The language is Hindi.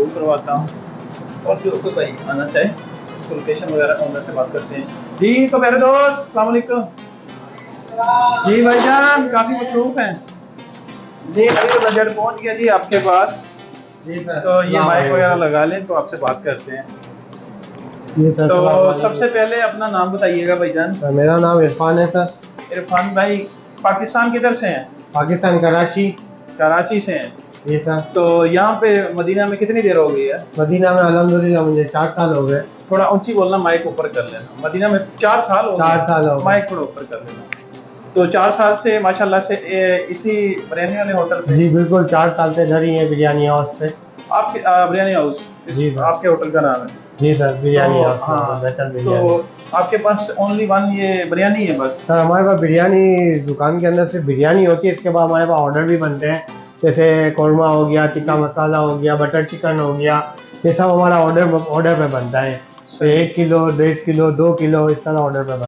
कबूल करवाता हूँ। और जो कोई भाई आना चाहे उसको लोकेशन वगैरह ओनर से बात करते हैं। जी तो मेरे दोस्त अस्सलाम वालेकुम। जी भाईजान काफ़ी मसरूफ हैं जी, अभी तो बजट पहुँच गया जी आपके पास जी सर। तो ये माइक वगैरह लगा लें तो आपसे बात करते हैं। जी सर। तो सबसे पहले अपना नाम बताइएगा भाईजान। सर मेरा नाम इरफान है सर। इरफान भाई पाकिस्तान किधर से हैं? पाकिस्तान कराची। कराची से हैं। जी सर। तो यहाँ पे मदीना में कितनी देर हो गई है? मदीना में अल्हम्दुलिल्लाह मुझे 4 साल हो गए। थोड़ा ऊंची बोलना, माइक ऊपर कर लेना। मदीना में 4 साल हो गए? 4 साल हो गए। माइक थोड़ा ऊपर कर लेना। तो 4 साल से माशाल्लाह से इसी बिरयानी वाले होटल पे? जी बिल्कुल 4 साल से घर ही है बिरयानी हाउस पे। आपके बिरयानी हाउस? जी सर। आपके होटल का नाम है? जी सर बिरयानी हाउस। हाँ, बेहतर तो बिरयानी। आपके पास ओनली वन ये बिरयानी है बस? सर हमारे पास बिरयानी दुकान के अंदर सिर्फ बिरयानी होती है, इसके बाद हमारे पास ऑर्डर भी बनते हैं, जैसे कौरमा हो गया, टिक्का मसाला हो गया, बटर चिकन हो गया, ये सब हमारा ऑर्डर पे बनता है। तो 1 किलो, 1.5 किलो, 2 किलो इस तरह ऑर्डर पे बनता है।